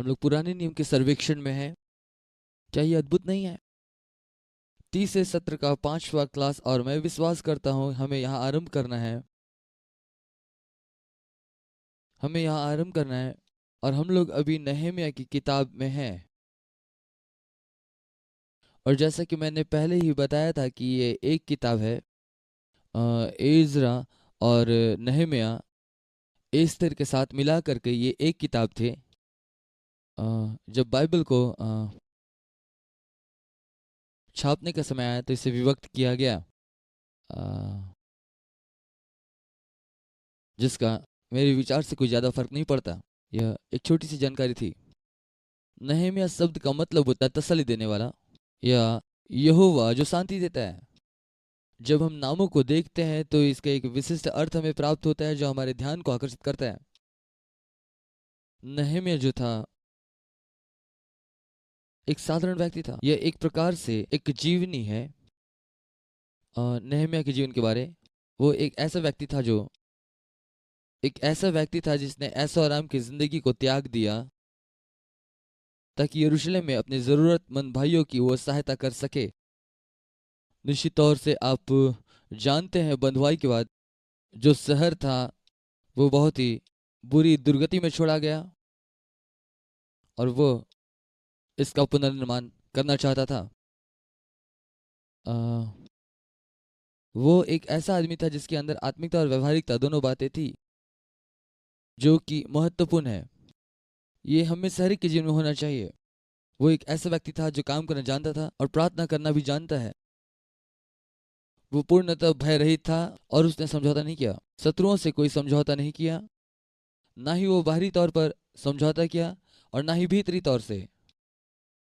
हम लोग पुराने नियम के सर्वेक्षण में हैं। क्या ये अद्भुत नहीं है? 30 सत्र का 5वां क्लास, और मैं विश्वास करता हूँ हमें यहाँ आरंभ करना है। और हम लोग अभी नहम्याह की किताब में हैं। और जैसा कि मैंने पहले ही बताया था कि ये एक किताब है। एज्रा और नहम्याह एस्तेर के साथ मिला करके ये एक किताब थे। जब बाइबल को छापने का समय आया तो इसे विभक्त किया गया, जिसका मेरे विचार से कोई ज़्यादा फर्क नहीं पड़ता। यह एक छोटी सी जानकारी थी। नहम्याह शब्द का मतलब होता है तसल्ली देने वाला, या यहोवा जो शांति देता है। जब हम नामों को देखते हैं तो इसका एक विशिष्ट अर्थ हमें प्राप्त होता है जो हमारे ध्यान को आकर्षित करता है। नहम्याह जो था एक साधारण व्यक्ति था। यह एक प्रकार से एक जीवनी है नहम्याह के जीवन के बारे। वो एक ऐसा व्यक्ति था जिसने ऐशो आराम की जिंदगी को त्याग दिया ताकि यरूशलेम में अपने जरूरतमंद भाइयों की वो सहायता कर सके। निश्चित तौर से आप जानते हैं, बंधुआई के बाद जो शहर था वो बहुत ही बुरी दुर्गति में छोड़ा गया, और वो इसका पुनर्निर्माण करना चाहता था। आ, वो एक ऐसा आदमी था जिसके अंदर आत्मिकता और व्यवहारिकता दोनों बातें थी जो कि महत्वपूर्ण है। ये हमें शहरी के जीवन में होना चाहिए। वो एक ऐसा व्यक्ति था जो काम करना जानता था और प्रार्थना करना भी जानता है। वो पूर्णतः भय रहित था और उसने समझौता नहीं किया, शत्रुओं से कोई समझौता नहीं किया। ना ही वो बाहरी तौर पर समझौता किया और ना ही भीतरी तौर से।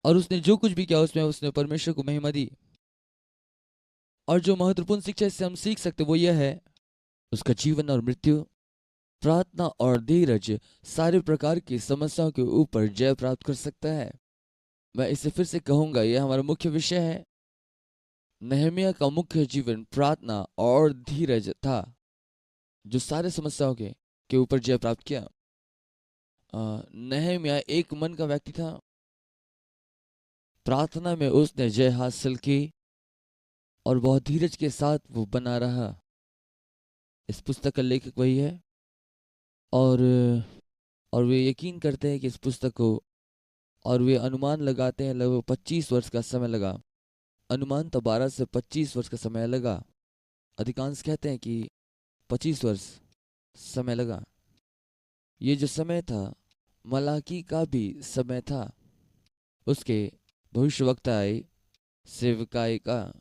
और उसने जो कुछ भी किया उसमें उसने परमेश्वर को महिमा दी। और जो महत्वपूर्ण शिक्षा इससे हम सीख सकते वो यह है, उसका जीवन और मृत्यु, प्रार्थना और धीरज सारे प्रकार की समस्याओं के ऊपर जय प्राप्त कर सकता है। मैं इसे फिर से कहूंगा, यह हमारा मुख्य विषय है। नहम्याह का मुख्य जीवन प्रार्थना और धीरज था जो सारे समस्याओं के ऊपर जय प्राप्त किया। नहम्याह एक मन का व्यक्ति था। प्रार्थना में उसने जय हासिल की और बहुत धीरज के साथ वो बना रहा। इस पुस्तक का लेखक वही है, और वे यकीन करते हैं कि इस पुस्तक को, और वे अनुमान लगाते हैं लगभग 25 वर्ष का समय लगा। अनुमान तो 12 से 25 वर्ष का समय लगा। अधिकांश कहते हैं कि 25 वर्ष समय लगा। ये जो समय था मलाकी का भी समय था, उसके भविष्यवक्ताएं सेवकाई का।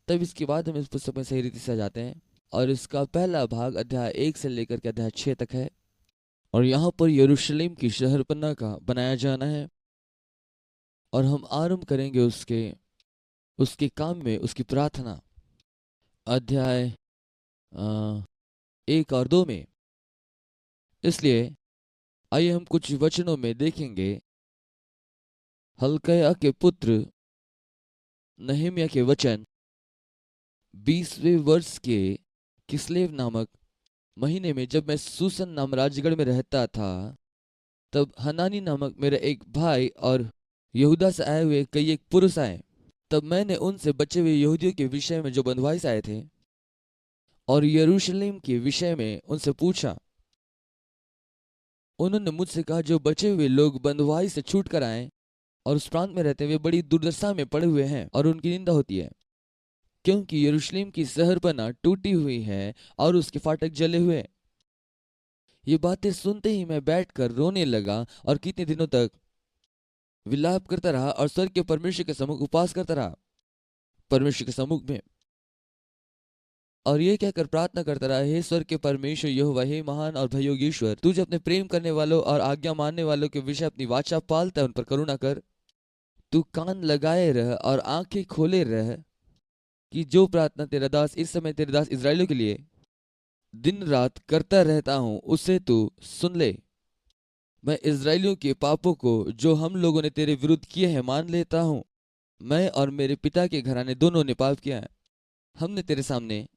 तब इसके बाद हम इस पुस्तक में सही रीति से आ जाते हैं, और इसका पहला भाग अध्याय 1 से लेकर के अध्याय 6 तक है। और यहाँ पर यरूशलेम की शहरपनाह का बनाया जाना है, और हम आरंभ करेंगे उसके काम में, उसकी प्रार्थना अध्याय 1 और 2 में। इसलिए आइए हम कुछ वचनों में देखेंगे। हल्किय्याह के पुत्र नहम्याह के वचन। 20वें वर्ष के किस्लेव नामक महीने में, जब मैं सूसन नाम राजगढ़ में रहता था, तब हनानी नामक मेरा एक भाई और यहूदा से आए हुए कई एक पुरुष आए। तब मैंने उनसे बचे हुए यहूदियों के विषय में जो बंधुआई से आए थे और यरूशलेम के विषय में उनसे पूछा। उन्होंने मुझसे कहा, जो बचे हुए लोग बंधुआई से छूट कर आए और उस प्रांत में रहते हुए बड़ी दुर्दशा में पड़े हुए हैं, और उनकी निंदा होती है, क्योंकि यरूशलेम की शहरपनाह टूटी हुई है और उसके फाटक जले हुए। ये बातें सुनते ही मैं बैठकर रोने लगा और कितने दिनों तक विलाप करता रहा और स्वर्ग के परमेश्वर के सम्मुख उपवास करता रहा, परमेश्वर के सम्मुख में, और ये कहकर प्रार्थना करता रहा, हे स्वर्ग के परमेश्वर यहोवा, हे महान और भययोग्य ईश्वर, तू जो अपने प्रेम करने वालों और आज्ञा मानने वालों के विषय अपनी वाचा पालता है, उन पर करुणा कर। तू कान लगाए रह और आंखें खोले रह कि जो प्रार्थना तेरा दास इस समय तेरे दास इस्राएलियों के लिए दिन रात करता रहता हूं उसे तू सुन ले। मैं इस्राएलियों के पापों को जो हम लोगों ने तेरे विरुद्ध किए हैं मान लेता हूं। मैं और मेरे पिता के घराने दोनों ने पाप किया है। हमने तेरे सामने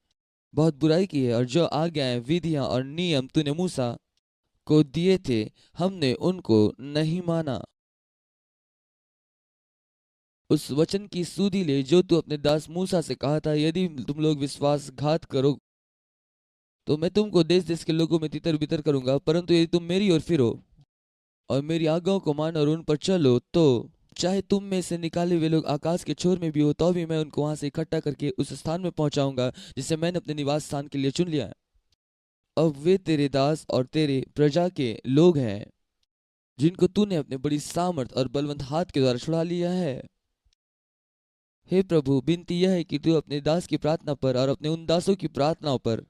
बहुत बुराई की है, और जो आज्ञाएं, विधियां और नियम तूने मूसा को दिए थे, हमने उनको नहीं माना। उस वचन की सुधि ले जो तू अपने दास मूसा से कहा था, यदि तुम लोग विश्वासघात करो तो मैं तुमको देश देश के लोगों में तितर बितर करूंगा, परंतु यदि तुम मेरी ओर फिरो और मेरी आज्ञाओं को मानो और उन पर चलो, तो चाहे तुम में से निकाले हुए लोग आकाश के छोर में भी हो, तो भी मैं उनको वहां से इकट्ठा करके उस स्थान में पहुंचाऊंगा जिसे मैंने अपने निवास स्थान के लिए चुन लिया है। अब वे तेरे दास और तेरे प्रजा के लोग हैं, जिनको तूने अपने बड़ी सामर्थ और बलवंत हाथ के द्वारा छुड़ा लिया है। हे प्रभु, विनती यह है कि तू अपने दास की प्रार्थना पर और अपने उन दासों की प्रार्थनाओं पर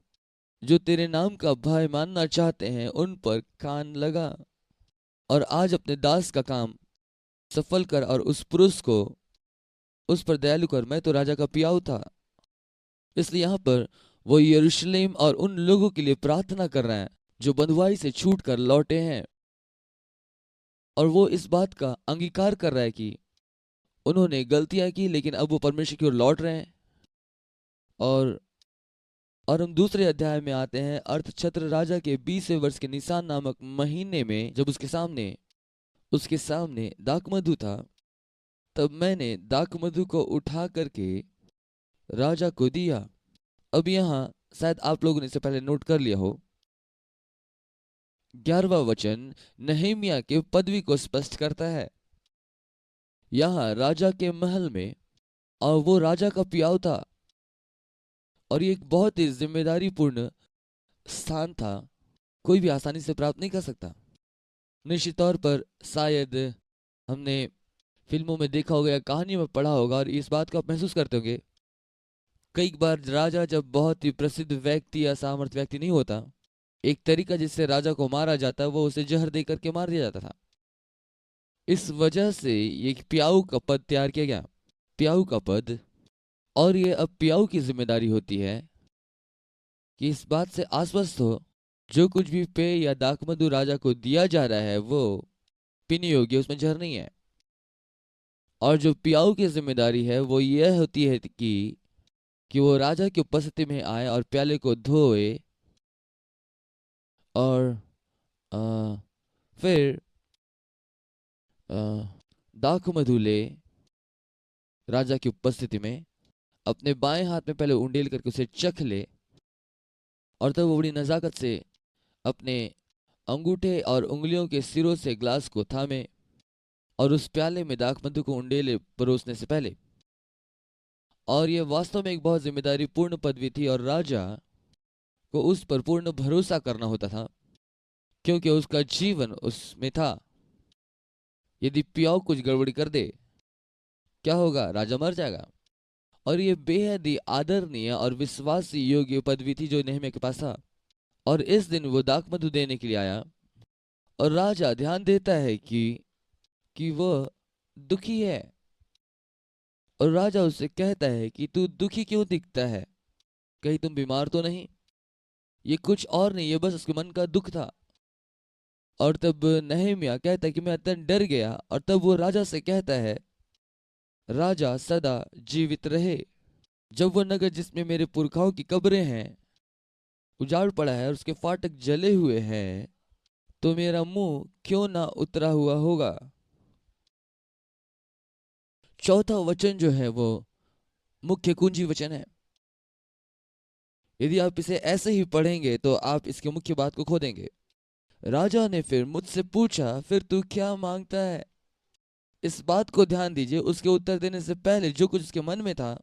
जो तेरे नाम का भय मानना चाहते हैं, उन पर कान लगा और आज अपने दास का काम सफल कर और उस पुरुष को उस पर दयालु कर। मैं तो राजा का पियाऊ था, इसलिए यहाँ पर वो यरूशलेम और उन लोगों के लिए प्रार्थना कर रहे हैं जो बंधुआई से छूट कर लौटे हैं, और वो इस बात का अंगीकार कर रहा है कि उन्होंने गलतियां की, लेकिन अब वो परमेश्वर की ओर लौट रहे हैं। और हम दूसरे अध्याय में आते हैं। अर्थछत्र राजा के 20वें वर्ष के निसान नामक महीने में जब उसके सामने दाखमधु था, तब मैंने दाखमधु को उठा करके राजा को दिया। अब यहाँ शायद आप लोगों ने इसे पहले नोट कर लिया हो, 11वां वचन नहम्याह के पदवी को स्पष्ट करता है। यहाँ राजा के महल में, और वो राजा का पियाऊ था, और ये एक बहुत ही जिम्मेदारी पूर्ण स्थान था, कोई भी आसानी से प्राप्त नहीं कर सकता। निश्चित तौर पर शायद हमने फिल्मों में देखा होगा या कहानी में पढ़ा होगा, और इस बात को आप महसूस करते होंगे। कई बार राजा जब बहुत ही प्रसिद्ध व्यक्ति या सामर्थ व्यक्ति नहीं होता, एक तरीका जिससे राजा को मारा जाता वो उसे जहर दे करके मार दिया जाता था। इस वजह से ये प्याऊ का पद तैयार किया गया, प्याऊ का पद। और ये अब प्याऊ की जिम्मेदारी होती है कि इस बात से आश्वस्त हो जो कुछ भी पेय या दाखमधु राजा को दिया जा रहा है वो पीने योग्य, उसमें जहर नहीं है। और जो पियाऊ की जिम्मेदारी है वो यह होती है कि वो राजा की उपस्थिति में आए और प्याले को धोए और आ, फिर दाखमधु ले राजा की उपस्थिति में अपने बाएं हाथ में पहले उंडेल करके उसे चख ले, और तब वो बड़ी नजाकत से अपने अंगूठे और उंगलियों के सिरों से ग्लास को थामे और उस प्याले में दाखमधु को उंडेले परोसने से पहले। और यह वास्तव में एक बहुत जिम्मेदारी पूर्ण पदवी थी, और राजा को उस पर पूर्ण भरोसा करना होता था क्योंकि उसका जीवन उसमें था। यदि पियाऊ कुछ गड़बड़ी कर दे, क्या होगा? राजा मर जाएगा। और ये बेहद ही आदरणीय और विश्वास योग्य पदवी थी जो नेहम्याह के पास था। और इस दिन वो दाखमधु देने के लिए आया, और राजा ध्यान देता है कि वह दुखी है, और राजा उससे कहता है कि तू दुखी क्यों दिखता है, कहीं तुम बीमार तो नहीं? ये कुछ और नहीं, ये बस उसके मन का दुख था। और तब नहम्याह कहता है कि मैं अत्यंत डर गया, और तब वो राजा से कहता है, राजा सदा जीवित रहे। जब वो नगर जिसमें मेरे पुरखाओं की कब्रें हैं उजाड़ पड़ा है और उसके फाटक जले हुए हैं, तो मेरा मुंह क्यों ना उतरा हुआ होगा। चौथा वचन जो है वो मुख्य कुंजी वचन है। यदि आप इसे ऐसे ही पढ़ेंगे तो आप इसके मुख्य बात को खो देंगे। राजा ने फिर मुझसे पूछा, फिर तू क्या मांगता है? इस बात को ध्यान दीजिए, उसके उत्तर देने से पहले जो कुछ उसके मन में था,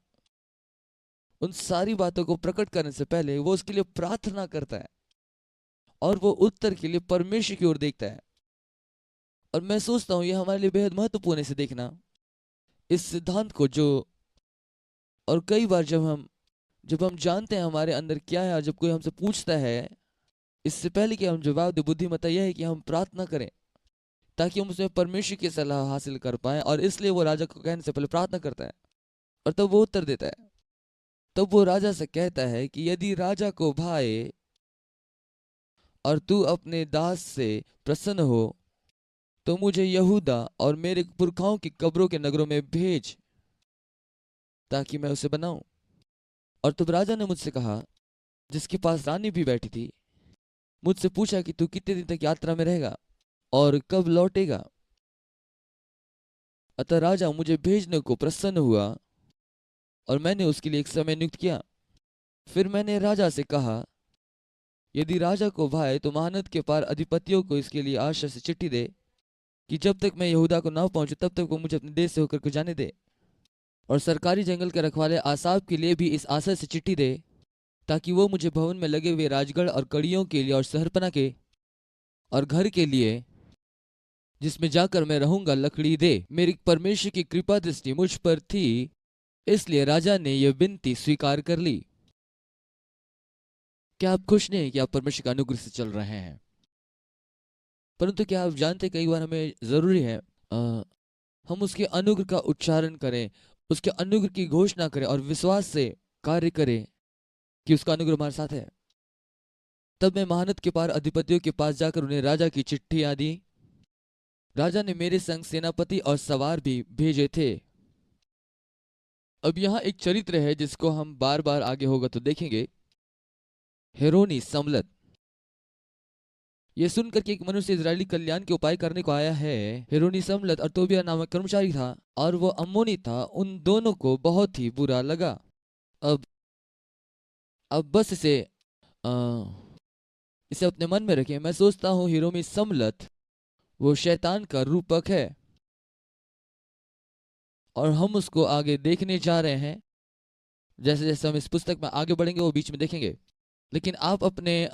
उन सारी बातों को प्रकट करने से पहले वो उसके लिए प्रार्थना करता है, और वो उत्तर के लिए परमेश्वर की ओर देखता है। और मैं सोचता हूं यह हमारे लिए बेहद महत्वपूर्ण है इसे देखना, इस सिद्धांत को। जो और कई बार जब हम जानते हैं हमारे अंदर क्या है, और जब कोई हमसे पूछता है, इससे पहले कि हम जवाब दे, बुद्धिमत्ता यह है कि हम प्रार्थना करें ताकि हम उसमें परमेश्वर की सलाह हासिल कर पाए। और इसलिए वो राजा को कहने से पहले प्रार्थना करता है, और तब वो उत्तर देता है। तब वो राजा से कहता है कि यदि राजा को भाए और तू अपने दास से प्रसन्न हो, तो मुझे यहूदा और मेरे पुरखाओं की कब्रों के नगरों में भेज ताकि मैं उसे बनाऊं। और तब राजा ने मुझसे कहा, जिसके पास रानी भी बैठी थी, मुझसे पूछा कि तू कितने दिन तक यात्रा में रहेगा और कब लौटेगा। अतः राजा मुझे भेजने को प्रसन्न हुआ और मैंने उसके लिए एक समय नियुक्त किया। फिर मैंने राजा से कहा, यदि राजा को भाए तो महानद के पार अधिपतियों को इसके लिए आशा से चिट्ठी दे कि जब तक मैं यहूदा को ना पहुंचूं तब तक वो मुझे अपने देश से होकर को जाने दे। और सरकारी जंगल के रखवाले आसाब के लिए भी इस आशा से चिट्ठी दे ताकि वो मुझे भवन में लगे हुए राजगढ़ और कड़ियों के लिए और शहरपना के और घर के लिए जिसमें जाकर मैं रहूंगा लकड़ी दे। मेरी परमेश्वर की कृपा दृष्टि मुझ पर थी, इसलिए राजा ने यह विनती स्वीकार कर ली। क्या आप खुश नहीं कि आप परमेश्वर के अनुग्रह से चल रहे हैं? परंतु क्या आप जानते कई बार हमें जरूरी है हम उसके अनुग्रह का उच्चारण करें, उसके अनुग्रह की घोषणा करें और विश्वास से कार्य करें कि उसका अनुग्रह हमारे साथ है। तब मैं महानद के पार अधिपतियों के पास जाकर उन्हें राजा की चिट्ठियां दी। राजा ने मेरे संग सेनापति और सवार भी भेजे थे। अब यहाँ एक चरित्र है जिसको हम बार बार आगे होगा तो देखेंगे। हेरोनी समलत। यह सुनकर कि एक मनुष्य इजरायली कल्याण के उपाय करने को आया है। हेरोनी समलत और तोबिया नामक कर्मचारी था और वो अम्मोनी था। उन दोनों को बहुत ही बुरा लगा। अब बस इसे अपने मन में रखें। मैं सोचता हूँ हिरोमी समलत वो शैतान का रूपक है और हम उसको आगे देखने जा रहे हैं। जैसे जैसे हम इस पुस्तक में आगे बढ़ेंगे वो बीच में देखेंगे। लेकिन आप अपने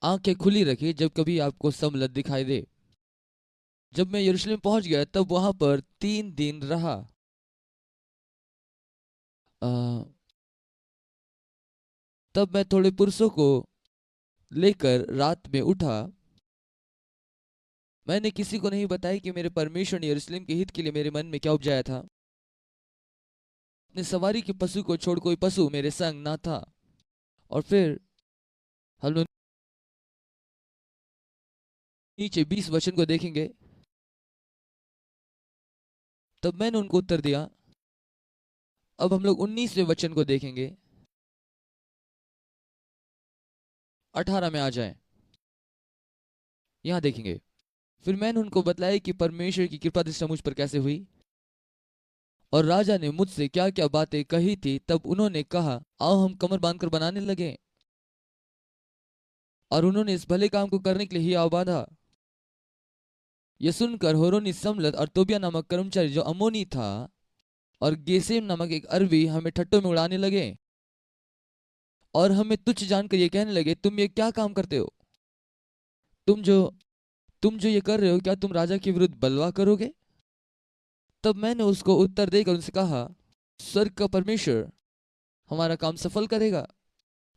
आंखें खुली रखिए जब कभी आपको समलत दिखाई दे। जब मैं यरूशलेम पहुंच गया तब वहां पर 3 दिन रहा। तब मैं थोड़े पुरुषों को लेकर रात में उठा। मैंने किसी को नहीं बताया कि मेरे परमेश्वर ने यरूशलेम के हित के लिए मेरे मन में क्या उपजाया था। अपने सवारी के पशु को छोड़ कोई पशु मेरे संग ना था। और फिर हम लोग नीचे 20 वचन को देखेंगे। तब मैंने उनको उत्तर दिया। अब हम लोग 19वें वचन को देखेंगे। 18 में आ जाएं। यहां देखेंगे। फिर मैंने उनको बतलाया कि परमेश्वर की कृपा दृष्टि मुझ पर कैसे हुई और राजा ने मुझसे क्या क्या बातें कही थी। तब उन्होंने कहा, आओ हम कमर बांधकर बनाने लगे। और उन्होंने इस भले काम को करने के लिए ही आओ बांधा। यह सुनकर होरोनी समलत और तोबिया नामक कर्मचारी जो अमोनी था और गेसेम नामक एक अरबी हमें ठट्टों में उड़ाने लगे और हमें तुच्छ जानकर ये कहने लगे, तुम ये क्या काम करते हो? तुम जो ये कर रहे हो, क्या तुम राजा के विरुद्ध बलवा करोगे? तब मैंने उसको उत्तर देकर उनसे कहा, स्वर्ग का परमेश्वर हमारा काम सफल करेगा,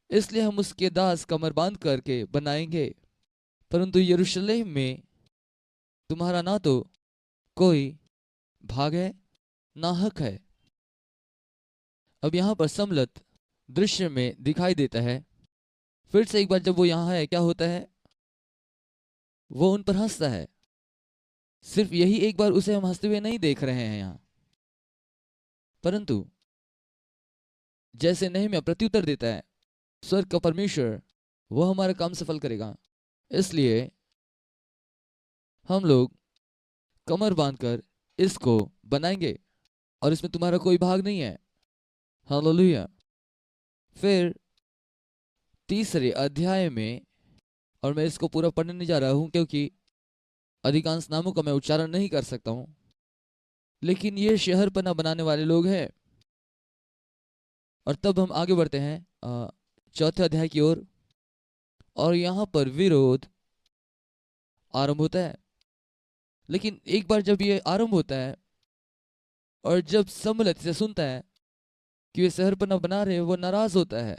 इसलिए हम उसके दास कमर बांध करके बनाएंगे। परंतु यरूशलेम में तुम्हारा ना तो कोई भाग है ना हक है। अब यहां पर समलत दृश्य में दिखाई देता है। फिर से एक बार जब वो यहां है क्या होता है? वो उन पर हंसता है। सिर्फ यही एक बार उसे हम हंसते हुए नहीं देख रहे हैं यहां, परंतु जैसे नहम्याह प्रत्युत्तर देता है, स्वर्ग का परमेश्वर वो हमारा काम सफल करेगा, इसलिए हम लोग कमर बांधकर इसको बनाएंगे और इसमें तुम्हारा कोई भाग नहीं है। हालेलुया। फिर 3रे अध्याय में, और मैं इसको पूरा पढ़ने नहीं जा रहा हूं क्योंकि अधिकांश नामों का मैं उच्चारण नहीं कर सकता हूं, लेकिन ये शहरपना बनाने वाले लोग हैं। और तब हम आगे बढ़ते हैं 4थे अध्याय की ओर, और यहां पर विरोध आरंभ होता है। लेकिन एक बार जब ये आरंभ होता है और जब सम्मलत से सुनता है कि वे शहरपना बना रहे हैं, वो नाराज होता है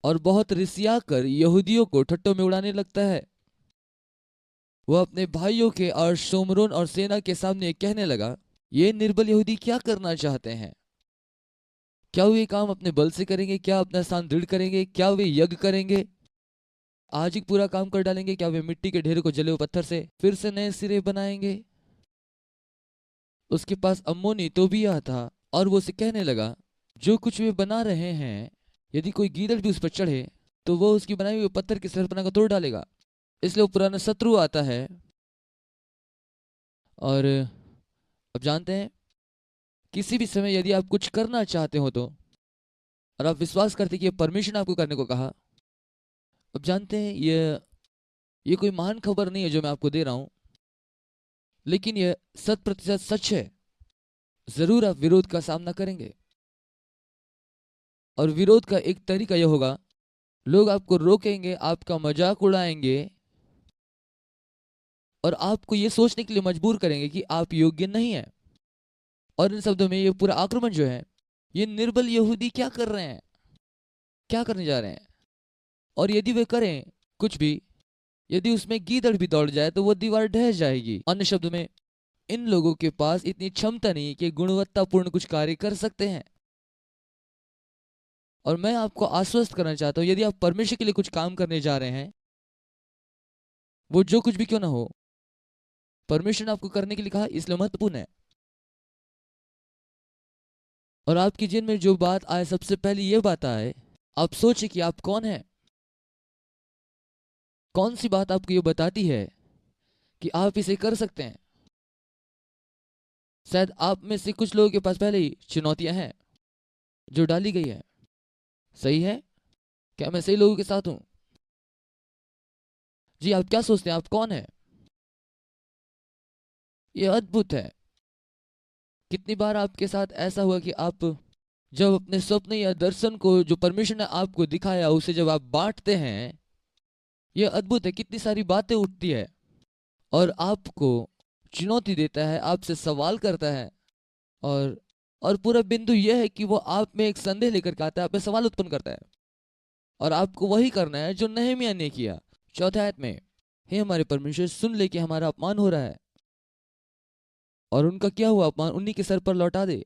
और बहुत रिसिया कर यहूदियों को ठट्टों में उड़ाने लगता है। वह अपने भाइयों के और शोमरोन और सेना के सामने कहने लगा, ये निर्बल यहूदी क्या करना चाहते हैं? क्या वे काम अपने बल से करेंगे? क्या अपना स्थान दृढ़ करेंगे? क्या वे यज्ञ करेंगे? आज ही पूरा काम कर डालेंगे? क्या वे मिट्टी के ढेर को जले हुए पत्थर से फिर से नए सिरे बनाएंगे? उसके पास अम्मोनी तोबिया था और वो उसे कहने लगा, जो कुछ वे बना रहे हैं, यदि कोई गीदड़ भी उस पर चढ़े तो वो उसकी बनाई हुई पत्थर की शहरपनाह को तोड़ डालेगा। इसलिए वो पुराना शत्रु आता है। और अब जानते हैं, किसी भी समय यदि आप कुछ करना चाहते हो तो, और आप विश्वास करते कि ये परमिशन आपको करने को कहा, अब जानते हैं ये कोई महान खबर नहीं है जो मैं आपको दे रहा हूं, लेकिन ये 100% सच है। जरूर आप विरोध का सामना करेंगे, और विरोध का एक तरीका यह होगा, लोग आपको रोकेंगे, आपका मजाक उड़ाएंगे, और आपको ये सोचने के लिए मजबूर करेंगे कि आप योग्य नहीं है। और इन शब्दों में ये पूरा आक्रमण जो है, ये निर्बल यहूदी क्या कर रहे हैं, क्या करने जा रहे हैं। और यदि वे करें कुछ भी, यदि उसमें गीदड़ भी दौड़ जाए तो वो दीवार ढह जाएगी। अन्य शब्दों में, इन लोगों के पास इतनी क्षमता नहीं कि गुणवत्तापूर्ण कुछ कार्य कर सकते हैं। और मैं आपको आश्वस्त करना चाहता हूं, यदि आप परमेश्वर के लिए कुछ काम करने जा रहे हैं, वो जो कुछ भी क्यों ना हो, परमेश्वर ने आपको करने के लिए कहा, इसलिए महत्वपूर्ण है। और आपकी जिन में जो बात आए, सबसे पहले ये बात आए, आप सोचिए कि आप कौन है। कौन सी बात आपको ये बताती है कि आप इसे कर सकते हैं। शायद आप में से कुछ लोगों के पास पहले ही चुनौतियां हैं जो डाली गई है। सही है? क्या मैं सही लोगों के साथ हूं? जी, आप क्या सोचते हैं, आप कौन है? ये अद्भुत है। कितनी बार आपके साथ ऐसा हुआ कि आप जब अपने स्वप्न या दर्शन को जो परमेश्वर ने आपको दिखाया, उसे जब आप बांटते हैं, यह अद्भुत है। कितनी सारी बातें उठती है और आपको चुनौती देता है, आपसे सवाल करता है। और और पूरा बिंदु यह है कि वो आप में एक संदेह लेकर के आता है, आप में सवाल उत्पन्न करता है। और आपको वही करना है जो नहम्याह ने किया 4 आयत में। हे हमारे परमेश्वर, सुन ले कि हमारा अपमान हो रहा है, और उनका क्या हुआ अपमान उन्हीं के सर पर लौटा दे,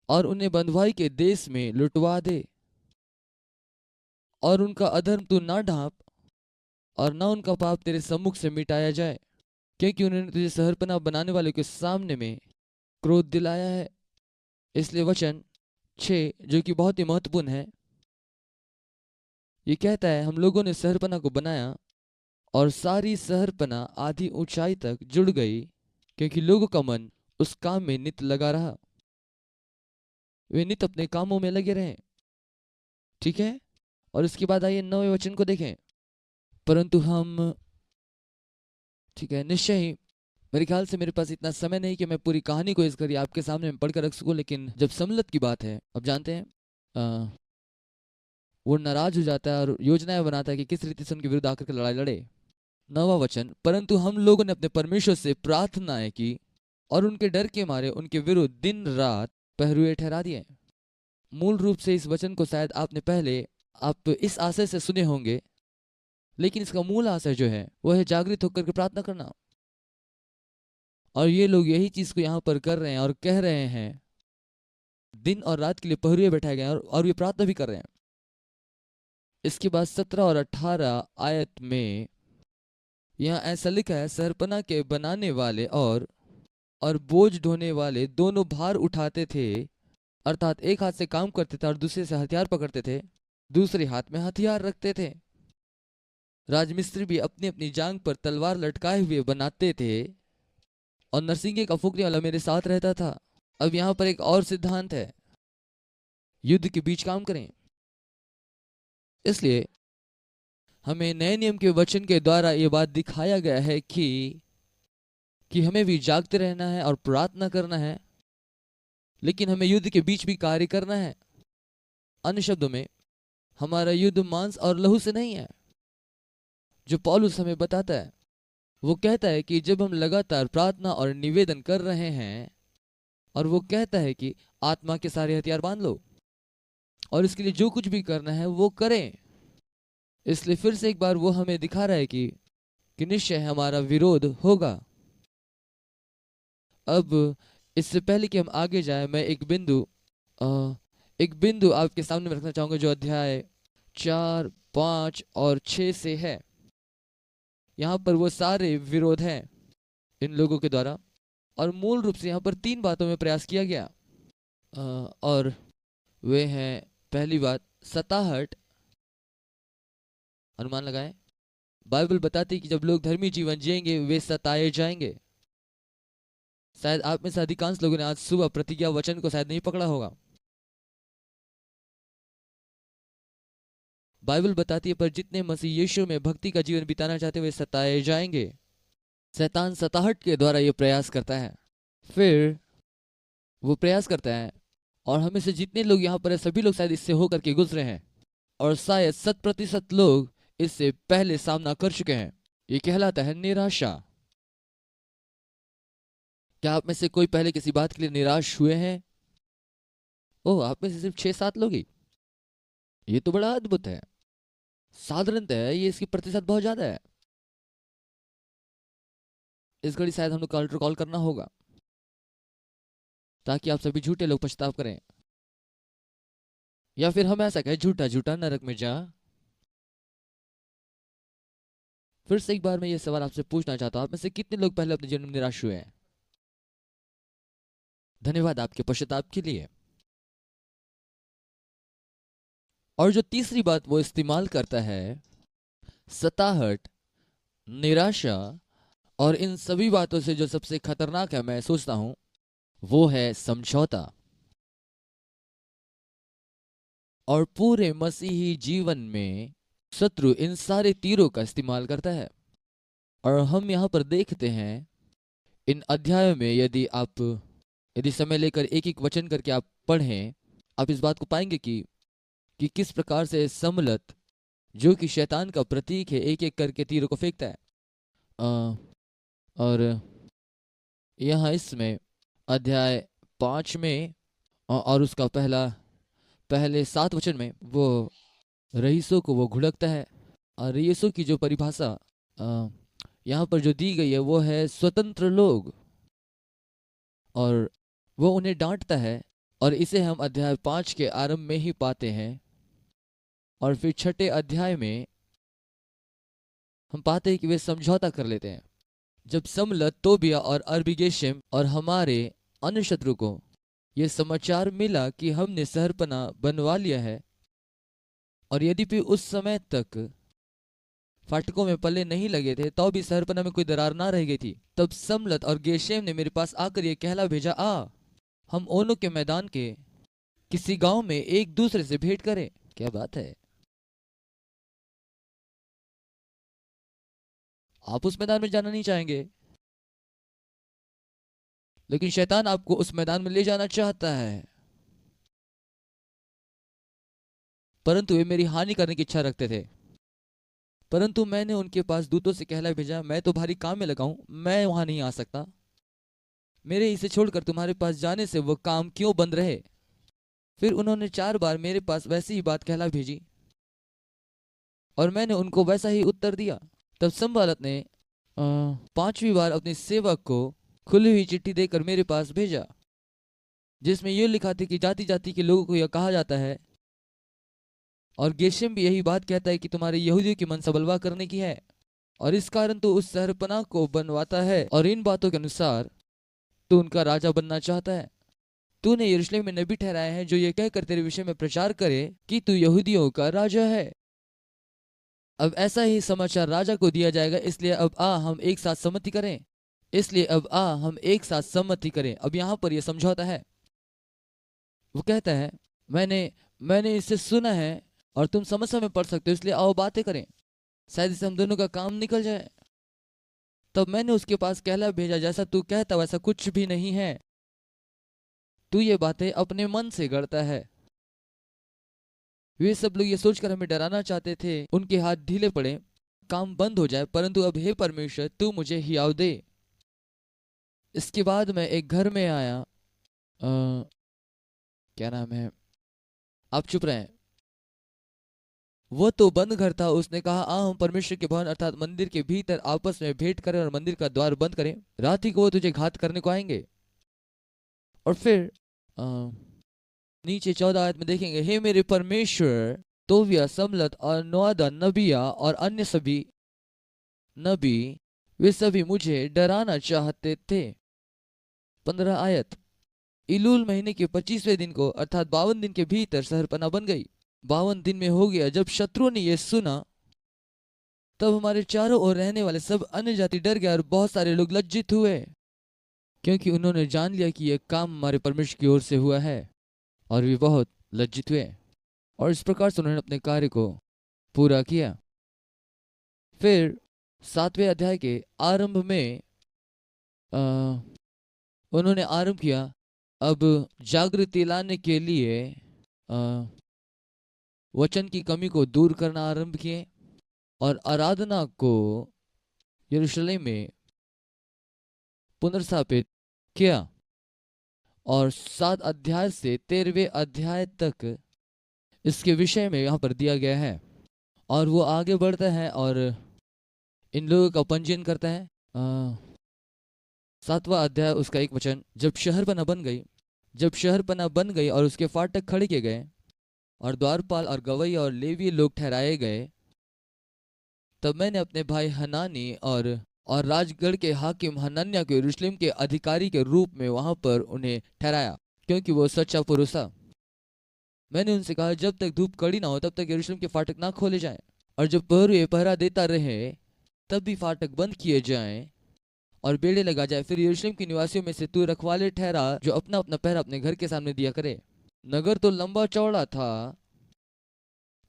और उन्हें बंधुआई के देश में लुटवा दे, और उनका अधर्म तू ना ढांप, और ना उनका पाप तेरे सम्मुख से मिटाया जाए, क्योंकि उन्होंने तुझे शहरपनाह बनाने वाले के सामने में क्रोध दिलाया है। इसलिए वचन 6, जो कि बहुत ही महत्वपूर्ण है, ये कहता है, हम लोगों ने शहरपनाह को बनाया, और सारी शहरपनाह आधी ऊंचाई तक जुड़ गई, क्योंकि लोगों का मन उस काम में नित लगा रहा। वे नित अपने कामों में लगे रहे। ठीक है? और इसके बाद आइए 9वें वचन को देखें। परंतु हम, ठीक है, निश्चय ही, मेरे ख्याल से मेरे पास इतना समय नहीं कि मैं पूरी कहानी को इस करी आपके सामने में पढ़कर रख सकूं, लेकिन जब सम्मिलित की बात है, अब जानते हैं, वो नाराज हो जाता है और योजनाएं बनाता है कि किस रीति से उनके विरुद्ध आकर के लड़ाई लड़े। 9वां वचन, परंतु हम लोगों ने अपने परमेश्वर से प्रार्थनाएं की, और उनके डर के मारे उनके विरुद्ध दिन रात पहरुए ठहरा दिए। मूल रूप से इस वचन को शायद आपने पहले आप इस आशय से सुने होंगे, लेकिन इसका मूल आशय जो है वह है जागृत होकर के प्रार्थना करना। और ये लोग यही चीज को यहाँ पर कर रहे हैं और कह रहे हैं, दिन और रात के लिए पहरुए बैठाए गए हैं, और ये प्रार्थना भी कर रहे हैं। इसके बाद 17 और 18 आयत में यहाँ ऐसा लिखा है, शहरपनाह के बनाने वाले और बोझ ढोने वाले दोनों भार उठाते थे, अर्थात एक हाथ से काम करते थे और दूसरे से हथियार पकड़ते थे, दूसरे हाथ में हथियार रखते थे। राजमिस्त्री भी अपनी अपनी जांग पर तलवार लटकाए हुए बनाते थे, और नरसिंगे का फूकने वाला मेरे साथ रहता था। अब यहाँ पर एक और सिद्धांत है, युद्ध के बीच काम करें। इसलिए हमें नए नियम के वचन के द्वारा ये बात दिखाया गया है कि हमें भी जागते रहना है और प्रार्थना करना है, लेकिन हमें युद्ध के बीच भी कार्य करना है। अन्य शब्दों में, हमारा युद्ध मांस और लहू से नहीं है। जो पौलुस हमें बताता है, वो कहता है कि जब हम लगातार प्रार्थना और निवेदन कर रहे हैं, और वो कहता है कि आत्मा के सारे हथियार बांध लो, और इसके लिए जो कुछ भी करना है वो करें। इसलिए फिर से एक बार वो हमें दिखा रहा है कि निश्चय हमारा विरोध होगा। अब इससे पहले कि हम आगे जाए, मैं एक बिंदु आपके सामने में रखना चाहूंगा, जो अध्याय 4, 5 और 6 से है। यहाँ पर वो सारे विरोध हैं इन लोगों के द्वारा, और मूल रूप से यहाँ पर 3 बातों में प्रयास किया गया, और वे हैं, पहली बात सताहट, अनुमान लगाएं। बाइबल बताती है कि जब लोग धर्मी जीवन जिएंगे वे सताए जाएंगे। शायद आप में से अधिकांश लोगों ने आज सुबह प्रतिज्ञा वचन को शायद नहीं पकड़ा होगा। बाइबल बताती है पर जितने मसीह यीशु में भक्ति का जीवन बिताना चाहते वे सताए जाएंगे। शैतान सताहट के द्वारा ये प्रयास करता है। फिर वो प्रयास करता है और हमें से जितने लोग यहाँ पर है सभी लोग शायद इससे होकर के गुजरे हैं और शायद 100% लोग इससे पहले सामना कर चुके हैं। ये कहलाता है निराशा। क्या आप में से कोई पहले किसी बात के लिए निराश हुए हैं? ओह, आप में से सिर्फ 6-7 लोग ही। ये तो बड़ा अद्भुत है। साधारणतः ये इसकी प्रतिशत बहुत ज्यादा है। इस घड़ी शायद हम लोग अल्टर कॉल करना होगा ताकि आप सभी झूठे लोग पछताव करें, या फिर हम ऐसा कहें झूठा झूठा नरक में जा। फिर से एक बार मैं ये सवाल आपसे पूछना चाहता हूं, आप में से कितने लोग पहले अपने जीवन में निराश हुए हैं? धन्यवाद आपके पश्चाताप के लिए। और जो तीसरी बात वो इस्तेमाल करता है, सताहट, निराशा और इन सभी बातों से जो सबसे खतरनाक है मैं सोचता हूं वो है समझौता। और पूरे मसीही जीवन में शत्रु इन सारे तीरों का इस्तेमाल करता है। और हम यहां पर देखते हैं इन अध्यायों में, यदि समय लेकर एक एक वचन करके आप पढ़ें, आप इस बात को पाएंगे कि किस प्रकार से सम्मलत जो कि शैतान का प्रतीक है एक एक करके तीरों को फेंकता है। और यहाँ इसमें अध्याय 5 में और उसका पहले 7 वचन में वो रईसों को वो घुड़कता है। और रईसों की जो परिभाषा यहाँ पर जो दी गई है वो है स्वतंत्र लोग, और वो उन्हें डांटता है। और इसे हम अध्याय 5 के आरंभ में ही पाते हैं। और फिर 6ठे अध्याय में हम पाते हैं कि वे समझौता कर लेते हैं। जब सम्मलत, तोबिया और अरबीगेशेम और हमारे अन्य शत्रु को यह समाचार मिला कि हमने शहरपना बनवा लिया है, और यद्यपि उस समय तक फाटकों में पल्ले नहीं लगे थे तो भी शहरपना में कोई दरार ना रह गई थी, तब सम्मलत और गेशेम ने मेरे पास आकर यह कहला भेजा, हम ओनो के मैदान के किसी गांव में एक दूसरे से भेंट करें। क्या बात है! आप उस मैदान में जाना नहीं चाहेंगे, लेकिन शैतान आपको उस मैदान में ले जाना चाहता है। परंतु वे मेरी हानि करने की इच्छा रखते थे। परंतु मैंने उनके पास दूतों से कहला भेजा, मैं तो भारी काम में लगा हूं, मैं वहां नहीं आ सकता। मेरे इसे छोड़कर तुम्हारे पास जाने से वो काम क्यों बंद रहे? फिर उन्होंने 4 बार मेरे पास वैसी ही बात कहला भेजी और मैंने उनको वैसा ही उत्तर दिया। तब संबालत ने 5वीं बार अपने सेवक को खुली हुई चिट्ठी देकर मेरे पास भेजा, जिसमें यह लिखा था कि जाति जाति के लोगों को यह कहा जाता है, और गेशेम भी यही बात कहता है कि तुम्हारे यहूदियों की मनसा बलवा करने की है, और इस कारण तो उस शहरपनाह को बनवाता है, और इन बातों के अनुसार तू उनका राजा बनना चाहता है। तूने यरूशलेम में नबी ठहराया है जो ये कहकर तेरे विषय में प्रचार करे कि तू यहूदियों का राजा है। अब ऐसा ही समाचार राजा को दिया जाएगा, इसलिए अब हम एक साथ सम्मति करें। अब यहां पर यह समझौता है। वो कहता है, मैंने इससे सुना है और तुम समस्या में पड़ सकते हो, इसलिए आओ बातें करें, शायद इससे हम दोनों का काम निकल जाए। तब मैंने उसके पास कहला भेजा, जैसा तू कहता वैसा कुछ भी नहीं है, तू ये बातें अपने मन से गढ़ता है। वे सब लोग ये सोचकर हमें डराना चाहते थे, उनके हाथ ढीले पड़े, काम बंद हो जाए, परंतु अब हे परमेश्वर तू मुझे हियाव दे। इसके बाद मैं एक घर में आया, क्या नाम है, आप चुप रहे। वो तो बंद घर था। उसने कहा, हम परमेश्वर के भवन अर्थात मंदिर के भीतर आपस में भेंट करें और मंदिर का द्वार बंद करें, रात ही को वो तुझे घात करने को आएंगे। और फिर नीचे 14 आयत में देखेंगे, हे मेरे परमेश्वर, तोबिया, सम्मलत और नोआदा नबिया और अन्य सभी नबी, वे सभी मुझे डराना चाहते थे। 15 आयत, इलूल महीने के 25वें दिन को अर्थात 52 दिन के भीतर शहरपना बन गई। 52 दिन में हो गया जब शत्रुओं ने यह सुना तब हमारे चारों ओर रहने वाले सब अन्य जाति डर गए और बहुत सारे लोग लज्जित हुए, क्योंकि उन्होंने जान लिया कि यह काम हमारे परमेश्वर की ओर से हुआ है, और वे बहुत लज्जित हुए और इस प्रकार से उन्होंने अपने कार्य को पूरा किया। फिर 7वें अध्याय के आरंभ में उन्होंने आरंभ किया, अब जागृति लाने के लिए वचन की कमी को दूर करना आरंभ किए और आराधना को यरूशलेम में पुनर्स्थापित किया। और 7 अध्याय से 13वें अध्याय तक इसके विषय में यहाँ पर दिया गया है, और वो आगे बढ़ता है और इन लोगों का पंजीयन करता है। 7वां अध्याय उसका 1 वचन, जब शहरपना बन गई और उसके फाटक खड़े किए गए और द्वारपाल और गवई और लेवी लोग ठहराए गए, तब मैंने अपने भाई हनानी और राजगढ़ के हाकिम हनन्याह को यरूशलेम के अधिकारी के रूप में वहां पर उन्हें ठहराया, क्योंकि वो सच्चा पुरुष था। मैंने उनसे कहा, जब तक धूप कड़ी ना हो तब तक यरूशलेम के फाटक ना खोले जाएं, और जब प्रहरी पहरा देता रहे तब भी फाटक बंद किए जाएं और बेड़े लगा जाए। फिर यरूशलेम के निवासियों में से तू रखवाले ठहरा, जो अपना अपना पहरा अपने घर के सामने दिया करे। नगर तो लंबा चौड़ा था,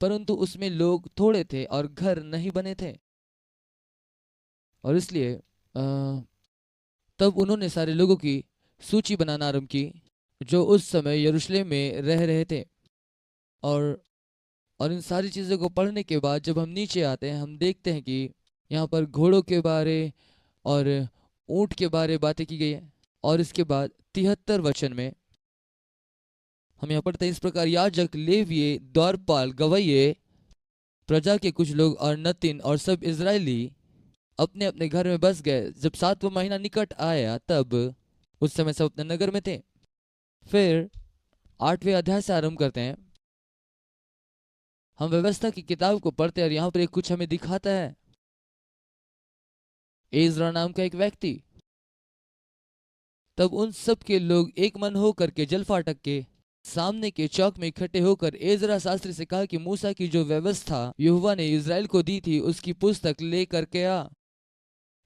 परंतु उसमें लोग थोड़े थे और घर नहीं बने थे, और इसलिए तब उन्होंने सारे लोगों की सूची बनाना आरंभ की जो उस समय यरूशलेम में रह रहे थे। और इन सारी चीज़ों को पढ़ने के बाद जब हम नीचे आते हैं, हम देखते हैं कि यहाँ पर घोड़ों के बारे और ऊंट के बारे बातें की गई है। और इसके बाद 73 वचन में हम यहाँ पढ़ते हैं, इस प्रकार याजक, लेविये, द्वारपाल, गवैये, प्रजा के कुछ लोग और नतीन और सब इजरायली अपने अपने घर में बस गए। जब 7वां महीना निकट आया तब उस समय सब अपने नगर में थे। फिर 8वें अध्याय से आरंभ करते हैं। हम व्यवस्था की किताब को पढ़ते हैं और यहाँ पर एक कुछ हमें दिखाता है। एजरा नाम का एक व्यक्ति, तब उन सब के लोग एक मन होकर के जलफाटक के सामने के चौक में इकट्ठे होकर एजरा शास्त्री से कहा कि मूसा की जो व्यवस्था यहोवा ने इजराइल को दी थी उसकी पुस्तक ले करके आ।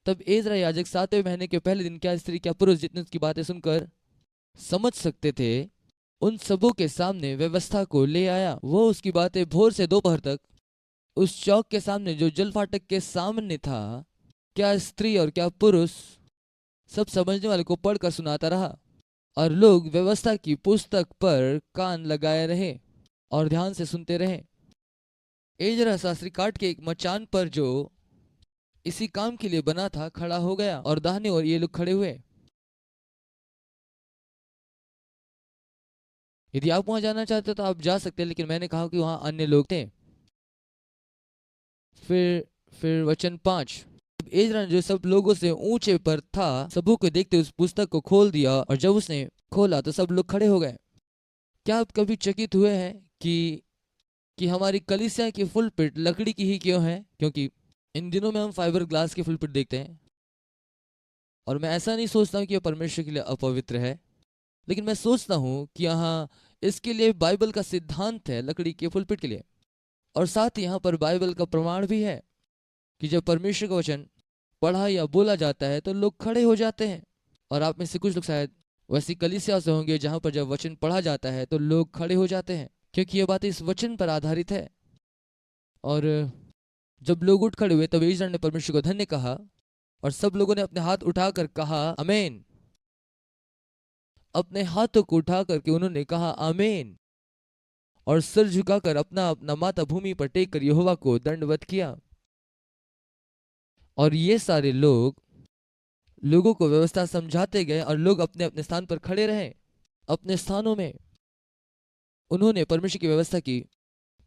तब एजरा याजक 7वें महीने के पहले दिन, क्या स्त्री क्या पुरुष जितने उसकी बातें सुनकर समझ सकते थे, उन सबों के सामने व्यवस्था को ले आया। वो उसकी बातें भोर से दोपहर तक उस चौक के सामने जो जलफाटक के सामने था, क्या स्त्री और क्या पुरुष, सब समझने वाले को पढ़कर सुनाता रहा, और लोग व्यवस्था की पुस्तक पर कान लगाए रहे और ध्यान से सुनते रहे। एजरा शास्त्री काट के एक मचान पर जो इसी काम के लिए बना था खड़ा हो गया, और दाहिने ओर ये लोग खड़े हुए। यदि आप वहां जाना चाहते तो आप जा सकते हैं, लेकिन मैंने कहा कि वहां अन्य लोग थे। फिर वचन 5, एजरा जो सब लोगों से ऊंचे पर था, सबों को देखते उस पुस्तक को खोल दिया, और जब उसने खोला तो सब लोग खड़े हो गए। क्या आप कभी चकित हुए हैं कि हमारी कलीसिया की फुलपिट लकड़ी की ही क्यों है? क्योंकि इन दिनों में हम फाइबर ग्लास की फुलपिट देखते हैं, और मैं ऐसा नहीं सोचता हूँ कि यह परमेश्वर के लिए अपवित्र है, लेकिन मैं सोचता हूँ कि यहाँ इसके लिए बाइबल का सिद्धांत है लकड़ी के फुलपिट के लिए, और साथ ही यहाँ पर बाइबल का प्रमाण भी है कि जब परमेश्वर का वचन पढ़ा या बोला जाता है तो लोग खड़े हो जाते हैं। और आप में से कुछ लोग शायद वैसी कलीसिया से होंगे जहां पर जब वचन पढ़ा जाता है तो लोग खड़े हो जाते हैं, क्योंकि ये बातें इस वचन पर आधारित है। और जब लोग उठ खड़े हुए तब एजरा ने परमेश्वर को धन्य कहा, और सब लोगों ने अपने हाथ उठाकर कहा आमीन। अपने हाथों को उठा करके उन्होंने कहा आमीन, और सिर झुकाकर अपना अपना माथा भूमि पर टेक कर यहोवा को दंडवत किया। और ये सारे लोगों को व्यवस्था समझाते गए, और लोग अपने अपने स्थान पर खड़े रहे अपने स्थानों में। उन्होंने परमेश्वर की व्यवस्था की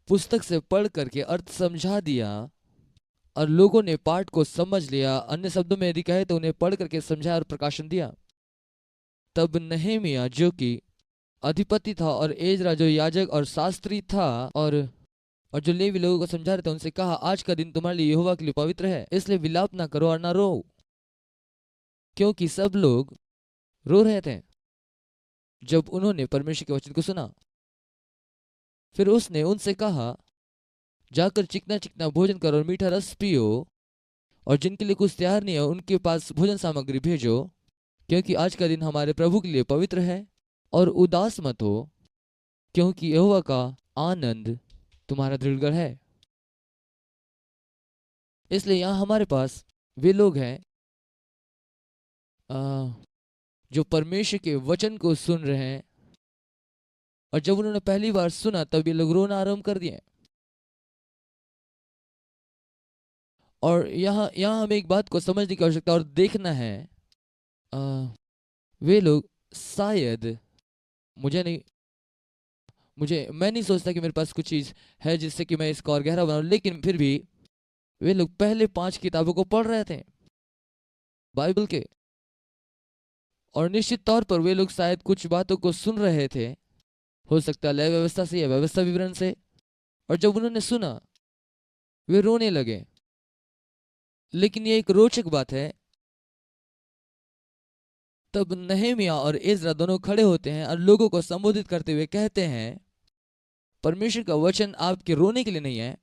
पुस्तक से पढ़ करके अर्थ समझा दिया, और लोगों ने पाठ को समझ लिया। अन्य शब्दों में यदि कहे तो उन्हें पढ़ करके समझाया और प्रकाशन दिया। तब नहमिया जो कि अधिपति था, और एजरा जो याजक और शास्त्री था, और जो लेवी लोगों को समझा रहे थे, उनसे कहा आज का दिन तुम्हारे लिए यहोवा के लिए पवित्र है, इसलिए विलाप ना करो और ना रो। क्योंकि सब लोग रो रहे थे जब उन्होंने परमेश्वर के वचन को सुना। फिर उसने उनसे कहा जाकर चिकना चिकना भोजन करो और मीठा रस पियो, और जिनके लिए कुछ तैयार नहीं है उनके पास भोजन सामग्री भेजो, क्योंकि आज का दिन हमारे प्रभु के लिए पवित्र है। और उदास मत हो, क्योंकि यहोवा का आनंद तुम्हारा दृढ़गढ़ है। इसलिए यहाँ हमारे पास वे लोग हैं जो परमेश्वर के वचन को सुन रहे हैं, और जब उन्होंने पहली बार सुना तब ये लोग रोना आरंभ कर दिए। और यहाँ हमें एक बात को समझने की आवश्यकता और देखना है, वे लोग शायद मैं नहीं सोचता कि मेरे पास कुछ चीज़ है जिससे कि मैं इसको और गहरा बनाऊं, लेकिन फिर भी वे लोग पहले 5 किताबों को पढ़ रहे थे बाइबल के, और निश्चित तौर पर वे लोग शायद कुछ बातों को सुन रहे थे, हो सकता है लय व्यवस्था से या व्यवस्था विवरण से। और जब उन्होंने सुना वे रोने लगे। लेकिन ये एक रोचक बात है, तब नहमिया और इज़रा दोनों खड़े होते हैं और लोगों को संबोधित करते हुए कहते हैं, परमेश्वर का वचन आपके रोने के लिए नहीं है,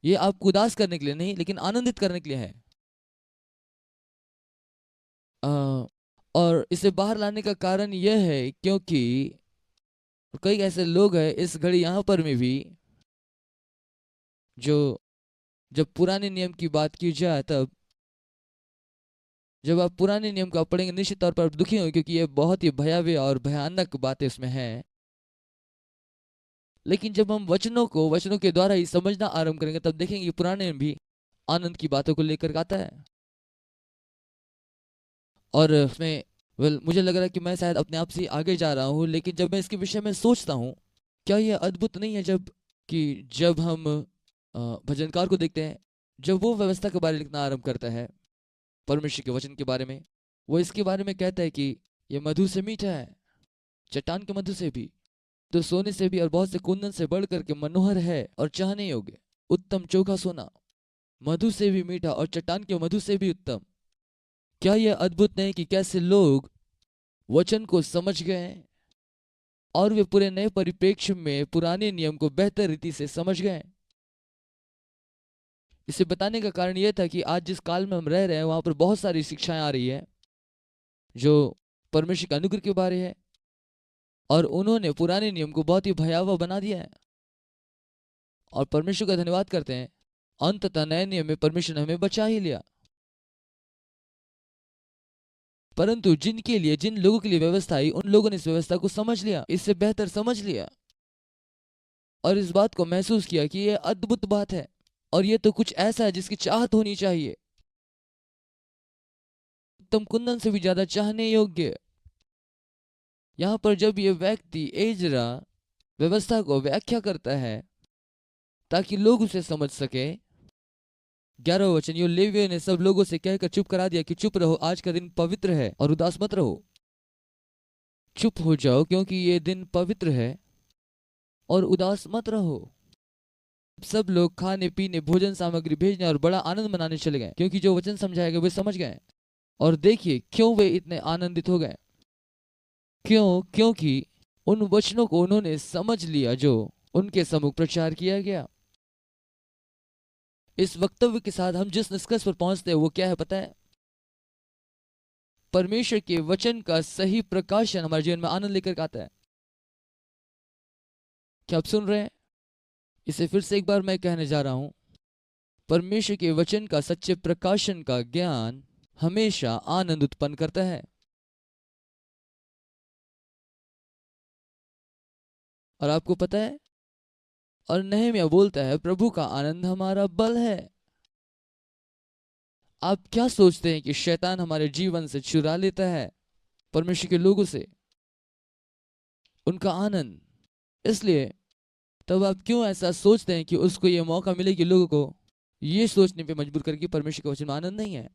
ये आपको उदास करने के लिए नहीं, लेकिन आनंदित करने के लिए है। और इसे बाहर लाने का कारण यह है क्योंकि कई ऐसे लोग हैं इस घड़ी यहाँ पर में भी, जो जब पुराने नियम की बात की जाए, तब जब आप पुराने नियम को पढ़ेंगे निश्चित तौर पर आप दुखी होंगे, क्योंकि ये बहुत ही भयावह और भयानक बातें इसमें हैं। लेकिन जब हम वचनों के द्वारा ही समझना आरंभ करेंगे, तब देखेंगे कि पुराने में भी आनंद की बातों को लेकर आता है। और उसमें मुझे लग रहा है कि मैं शायद अपने आप से आगे जा रहा हूँ, लेकिन जब मैं इसके विषय में सोचता हूँ, क्या यह अद्भुत नहीं है जब हम भजनकार को देखते हैं, जब वो व्यवस्था के बारे में लिखना आरंभ करता है, परमेश्वर के वचन के बारे में, वो इसके बारे में कहता है कि यह मधु से मीठा है, चट्टान के मधु से भी, तो सोने से भी और बहुत से कुंदन से बढ़ करके मनोहर है और चाहने योग्य, उत्तम चोखा सोना, मधु से भी मीठा और चट्टान के मधु से भी उत्तम। क्या यह अद्भुत नहीं कि कैसे लोग वचन को समझ गए और वे पूरे नए परिप्रेक्ष्य में पुराने नियम को बेहतर रीति से समझ गए। इसे बताने का कारण यह था कि आज जिस काल में हम रह रहे हैं वहां पर बहुत सारी शिक्षाएं आ रही है जो परमेश्वर के अनुग्रह के बारे है, और उन्होंने पुराने नियम को बहुत ही भयावह बना दिया है। और परमेश्वर का धन्यवाद करते हैं, अंततः नए नियम में परमेश्वर ने हमें बचा ही लिया। परंतु जिन लोगों के लिए व्यवस्था आई, उन लोगों ने इस व्यवस्था को समझ लिया, इससे बेहतर समझ लिया, और इस बात को महसूस किया कि यह अद्भुत बात है और यह तो कुछ ऐसा है जिसकी चाहत होनी चाहिए, उत्तम कुंदन से भी ज्यादा चाहने योग्य। यहां पर जब यह व्यक्ति एजरा व्यवस्था को व्याख्या करता है ताकि लोग उसे समझ सके, 11वां वचन, यो लेवियों ने सब लोगों से कहकर चुप करा दिया कि चुप रहो, आज का दिन पवित्र है और उदास मत रहो। चुप हो जाओ क्योंकि ये दिन पवित्र है और उदास मत रहो। सब लोग खाने पीने भोजन सामग्री भेजने और बड़ा आनंद मनाने चले गए, क्योंकि जो वचन समझाया गया वे समझ गए। और देखिए क्यों वे इतने आनंदित हो गए, क्योंकि उन वचनों को उन्होंने समझ लिया जो उनके सम्मुख प्रचार किया गया। इस वक्तव्य के साथ हम जिस निष्कर्ष पर पहुंचते हैं वो क्या है पता है? परमेश्वर के वचन का सही प्रकाशन हमारे जीवन में आनंद लेकर आता है। क्या आप सुन रहे हैं? इसे फिर से एक बार मैं कहने जा रहा हूं, परमेश्वर के वचन का सच्चे प्रकाशन का ज्ञान हमेशा आनंद उत्पन्न करता है। और आपको पता है, और नहम्याह बोलता है, प्रभु का आनंद हमारा बल है। आप क्या सोचते हैं कि शैतान हमारे जीवन से चुरा लेता है परमेश्वर के लोगों से उनका आनंद? इसलिए तब आप क्यों ऐसा सोचते हैं कि उसको ये मौका मिले कि लोगों को ये सोचने पे मजबूर करके परमेश्वर के वचन में आनंद नहीं है?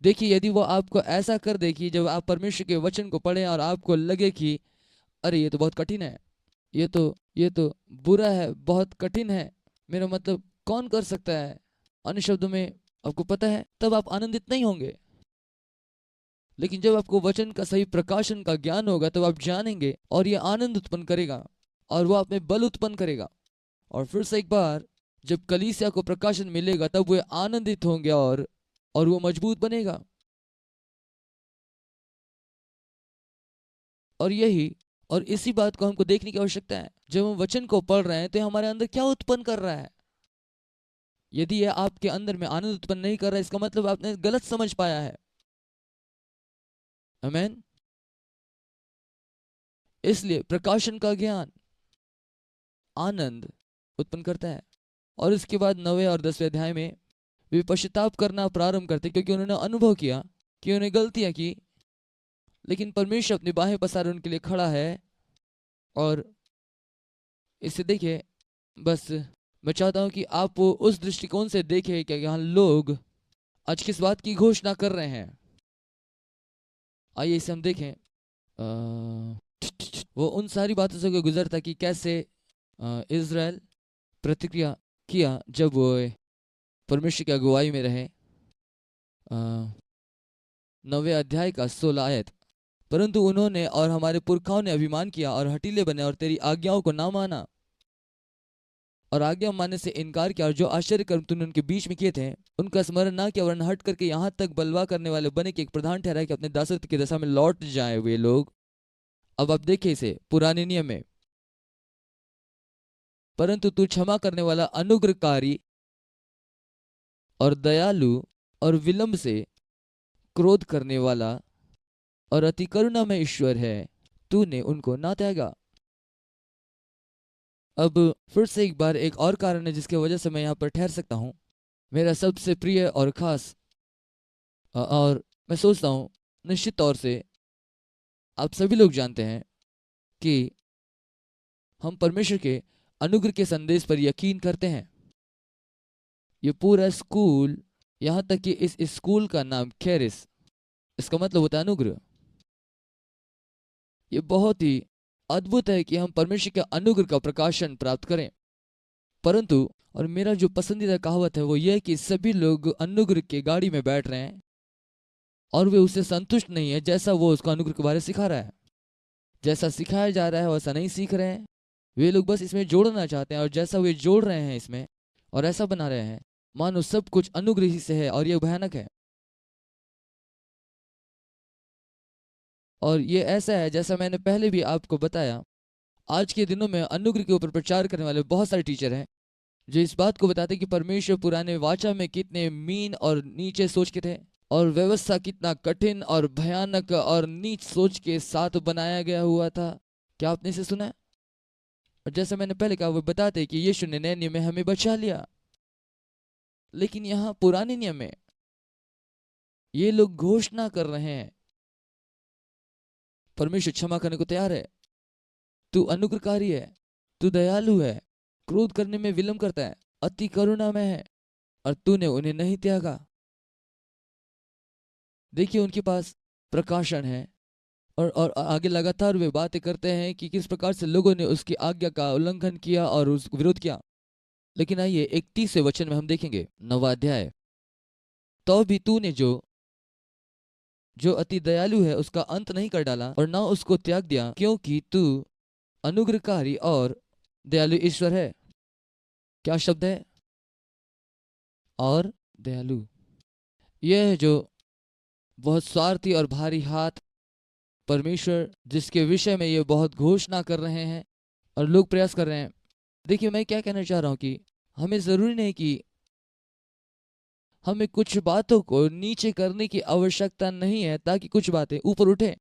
देखिए, यदि वो आपको ऐसा कर दे कि जब आप परमेश्वर के वचन को पढ़ें और आपको लगे कि अरे ये तो बहुत कठिन है, ये तो बुरा है, बहुत कठिन है, मेरा मतलब कौन कर सकता है, अन्य शब्दों में आपको पता है, तब आप आनंदित नहीं होंगे। लेकिन जब आपको वचन का सही प्रकाशन का ज्ञान होगा तब आप जानेंगे और यह आनंद उत्पन्न करेगा और वह आप में बल उत्पन्न करेगा। और फिर से एक बार जब कलीसिया को प्रकाशन मिलेगा तब वे आनंदित होंगे और वो मजबूत बनेगा। और इसी बात को हमको देखने की आवश्यकता है। जब हम वचन को पढ़ रहे हैं तो हमारे अंदर क्या उत्पन्न कर रहा है। यदि यह आपके अंदर में आनंद उत्पन्न नहीं कर रहा है, इसका मतलब आपने गलत समझ पाया है। आमीन। इसलिए प्रकाशन का ज्ञान आनंद उत्पन्न करता है। और इसके बाद 9वें और 10वें अध्याय में वे पश्चाताप करना प्रारंभ करते, क्योंकि उन्होंने अनुभव किया कि उन्होंने गलतियां की, लेकिन परमेश्वर अपनी बाहें पसार उनके लिए खड़ा है। और इसे देखिए, बस मैं चाहता हूं कि आप वो उस दृष्टिकोण से देखें कि यहाँ लोग आज किस बात की घोषणा कर रहे हैं। आइए इसे हम देखें। वो उन सारी बातों से गुजरता कि कैसे इज़राइल प्रतिक्रिया किया जब वो परमेश्वर की अगुवाई में रहे। 9वें अध्याय का 16 आयत। परंतु उन्होंने और हमारे पुरखाओं ने अभिमान किया और हठीले बने और तेरी आज्ञाओं को ना माना और आज्ञा मानने से इनकार किया, और जो आश्चर्य कर्म तूने उनके बीच में किए थे उनका स्मरण ना किया, वरन हट करके यहाँ तक बलवा करने वाले बने कि एक प्रधान ठहराए कि अपने दासत्व की दशा में लौट जाए वे लोग। अब आप देखिए इसे पुराने नियम में। परंतु तू क्षमा करने वाला, अनुग्रहकारी और दयालु और विलंब से क्रोध करने वाला और अति करुणा में ईश्वर है, तूने उनको ना त्यागा। अब फिर से एक बार एक और कारण है जिसकी वजह से मैं यहाँ पर ठहर सकता हूँ। मेरा सबसे प्रिय और खास और मैं सोचता हूँ निश्चित तौर से आप सभी लोग जानते हैं कि हम परमेश्वर के अनुग्रह के संदेश पर यकीन करते हैं। ये पूरा स्कूल, यहाँ तक कि इस स्कूल का नाम खैरिस, इसका मतलब होता है अनुग्रह। ये बहुत ही अद्भुत है कि हम परमेश्वर के अनुग्रह का प्रकाशन प्राप्त करें। परंतु और मेरा जो पसंदीदा कहावत है वो ये है कि सभी लोग अनुग्रह के गाड़ी में बैठ रहे हैं और वे उससे संतुष्ट नहीं है जैसा वो उसका अनुग्रह के बारे में सिखा रहा है। जैसा सिखाया जा रहा है वैसा नहीं सीख रहे हैं। वे लोग बस इसमें जोड़ना चाहते हैं, और जैसा वे जोड़ रहे हैं इसमें और ऐसा बना रहे हैं मानो सब कुछ अनुग्रह ही से है, और यह भयानक है। और ये ऐसा है जैसा मैंने पहले भी आपको बताया, आज के दिनों में अनुग्रह के ऊपर प्रचार करने वाले बहुत सारे टीचर हैं जो इस बात को बताते हैं कि परमेश्वर पुराने वाचा में कितने मीन और नीचे सोच के थे, और व्यवस्था कितना कठिन और भयानक और नीच सोच के साथ बनाया गया हुआ था। क्या आपने इसे सुना है? और जैसा मैंने पहले कहा, वो बताते हैं कि यीशु ने नए नियम में हमें बचा लिया, लेकिन यहाँ पुराने नियम में ये लोग घोषणा कर रहे हैं परमेश्वर क्षमा करने को तैयार है, तू अनुग्रहकारी है, तू दयालु है, क्रोध करने में विलंब करता है, अति करुणा में है, और तूने उन्हें नहीं त्यागा। देखिए उनके पास प्रकाशन है, और आगे लगातार वे बातें करते हैं कि किस प्रकार से लोगों ने उसकी आज्ञा का उल्लंघन किया और उसका विरोध किया। लेकिन आइए 31वें वचन में हम देखेंगे, 9वां अध्याय। तो भी तूने जो अति दयालु है उसका अंत नहीं कर डाला और ना उसको त्याग दिया, क्योंकि तू अनुग्रहकारी और दयालु ईश्वर है। क्या शब्द है? और दयालु। यह है जो बहुत स्वार्थी और भारी हाथ परमेश्वर, जिसके विषय में ये बहुत घोषणा कर रहे हैं और लोग प्रयास कर रहे हैं। देखिए मैं क्या कहना चाह रहा हूं कि हमें जरूरी नहीं कि हमें कुछ बातों को नीचे करने की आवश्यकता नहीं है ताकि कुछ बातें ऊपर उठे।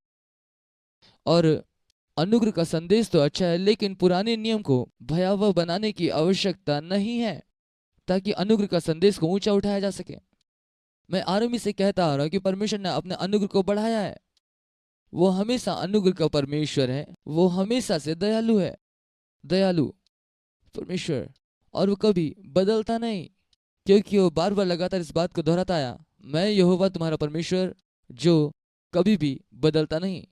और अनुग्रह का संदेश तो अच्छा है, लेकिन पुराने नियम को भयावह बनाने की आवश्यकता नहीं है ताकि अनुग्रह का संदेश को ऊंचा उठाया जा सके। मैं आरंभ से कहता आ रहा हूं कि परमेश्वर ने अपने अनुग्रह को बढ़ाया है। वो हमेशा अनुग्रह का परमेश्वर है, वो हमेशा से दयालु है, दयालु परमेश्वर, और वो कभी बदलता नहीं, क्योंकि वो बार बार लगातार इस बात को दोहराता आया, मैं यहोवा तुम्हारा परमेश्वर जो कभी भी बदलता नहीं।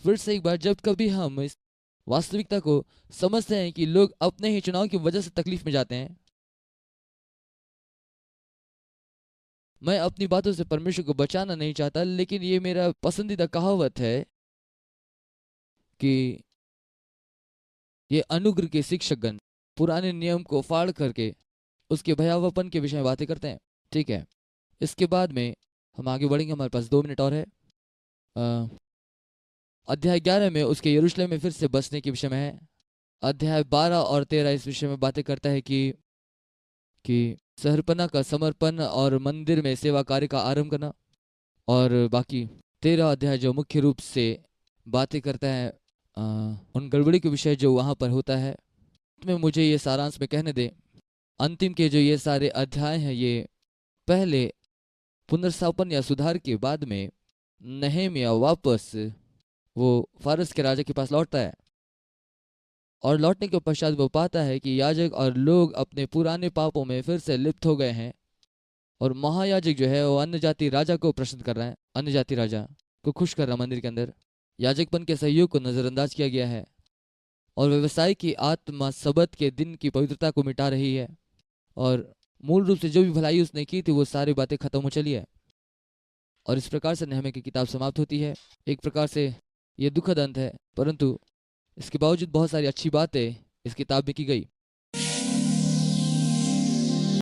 फिर से एक बार, जब कभी हम इस वास्तविकता को समझते हैं कि लोग अपने ही चुनाव की वजह से तकलीफ में जाते हैं, मैं अपनी बातों से परमेश्वर को बचाना नहीं चाहता, लेकिन ये मेरा पसंदीदा कहावत है कि ये अनुग्रह के शिक्षकगण पुराने नियम को फाड़ करके उसके भयावहपन के विषय में बातें करते हैं। ठीक है, इसके बाद में हम आगे बढ़ेंगे, हमारे पास 2 मिनट और है। अ, अध्याय 11 में उसके यरूशलेम में फिर से बसने के विषय में है। अध्याय 12 और 13 इस विषय में बातें करता है कि सहरपना का समर्पण और मंदिर में सेवा कार्य का आरंभ करना। और बाकी 13 अध्याय जो मुख्य रूप से बातें करता है उन गड़बड़ी के विषय जो वहाँ पर होता है। में मुझे ये सारांश में कहने दे, अंतिम के जो ये सारे अध्याय हैं ये पहले पुनर्स्थापन या सुधार के बाद में नहम्याह वापस वो फारस के राजा के पास लौटता है, और लौटने के पश्चात वो पाता है कि याजक और लोग अपने पुराने पापों में फिर से लिप्त हो गए हैं, और महायाजक जो है वो अन्य जाति राजा को प्रसन्न कर रहा है, अन्य जाति राजा को खुश कर रहा है। मंदिर के अंदर याजकपन के सहयोग को नजरअंदाज किया गया है, और व्यवसाय की आत्मा सबत के दिन की पवित्रता को मिटा रही है, और मूल रूप से जो भी भलाई उसने की थी वो सारी बातें खत्म हो चली है। और इस प्रकार से नहम्याह की किताब समाप्त होती है। एक प्रकार से ये दुखद अंत है, परंतु इसके बावजूद बहुत सारी अच्छी बातें इस किताब में की गई।